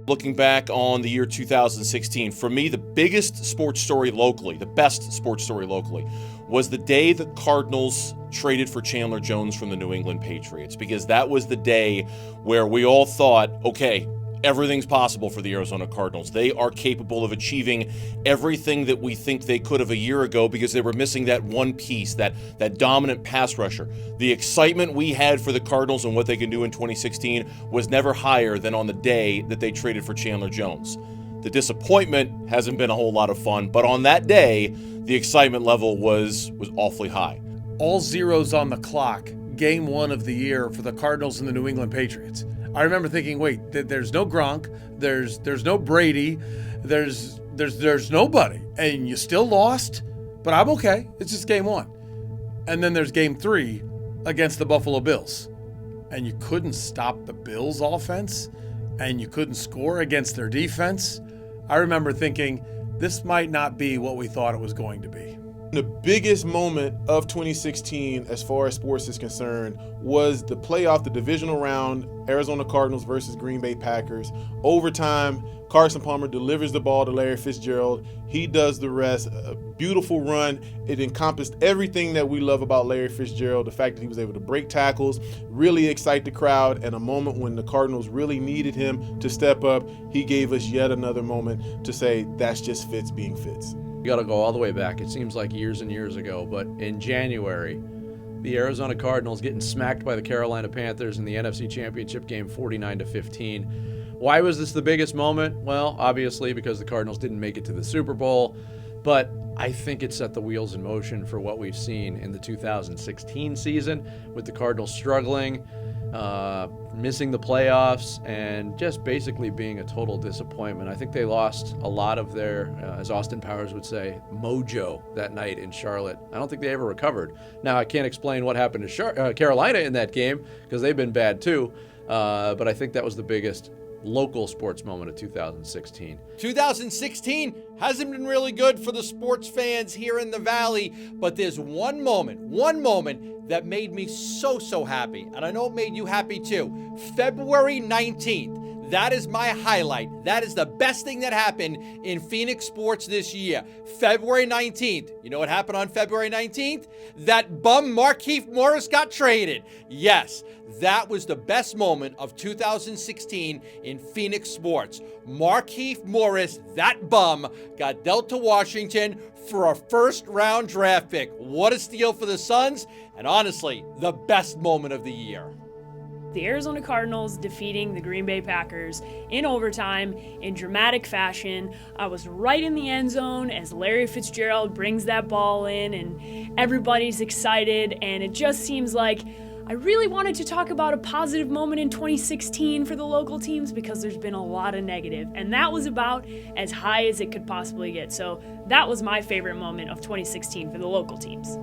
Looking back on the year 2016, for me, the biggest sports story locally, the best sports story locally, was the day the Cardinals traded for Chandler Jones from the New England Patriots, because that was the day where we all thought, okay, everything's possible for the Arizona Cardinals. They are capable of achieving everything that we think they could have a year ago, because they were missing that one piece, that dominant pass rusher. The excitement we had for the Cardinals and what they can do in 2016 was never higher than on the day that they traded for Chandler Jones. The disappointment hasn't been a whole lot of fun, but on that day, the excitement level was awfully high. All zeros on the clock, game one of the year for the Cardinals and the New England Patriots. I remember thinking, wait, there's no Gronk, there's no Brady, there's nobody, and you still lost, but I'm okay. It's just game one. And then there's game three against the Buffalo Bills, and you couldn't stop the Bills' offense, and you couldn't score against their defense. I remember thinking, this might not be what we thought it was going to be. The biggest moment of 2016 as far as sports is concerned was the playoff, the divisional round, Arizona Cardinals versus Green Bay Packers. Overtime, Carson Palmer delivers the ball to Larry Fitzgerald. He does the rest. A beautiful run. It encompassed everything that we love about Larry Fitzgerald, the fact that he was able to break tackles, really excite the crowd, and a moment when the Cardinals really needed him to step up. He gave us yet another moment to say, that's just Fitz being Fitz. You got to go all the way back. It seems like years and years ago, but in January, the Arizona Cardinals getting smacked by the Carolina Panthers in the NFC Championship game 49-15. Why was this the biggest moment? Well, obviously because the Cardinals didn't make it to the Super Bowl, but I think it set the wheels in motion for what we've seen in the 2016 season, with the Cardinals struggling, missing the playoffs, and just basically being a total disappointment. I think they lost a lot of their, as Austin Powers would say, mojo that night in Charlotte. I don't think they ever recovered. Now, I can't explain what happened to Carolina in that game, because they've been bad too, but I think that was the biggest local sports moment of 2016. 2016 hasn't been really good for the sports fans here in the Valley, but there's one moment that made me so happy, and I know it made you happy too. February 19th. That is my highlight. That is the best thing that happened in Phoenix sports this year. February 19th. You know what happened on February 19th? That bum Markieff Morris got traded. Yes, that was the best moment of 2016 in Phoenix sports. Markieff Morris, that bum, got dealt to Washington for a first-round draft pick. What a steal for the Suns, and honestly, the best moment of the year. The Arizona Cardinals defeating the Green Bay Packers in overtime in dramatic fashion. I was right in the end zone as Larry Fitzgerald brings that ball in, and everybody's excited, and it just seems like I really wanted to talk about a positive moment in 2016 for the local teams, because there's been a lot of negative, and that was about as high as it could possibly get. So that was my favorite moment of 2016 for the local teams.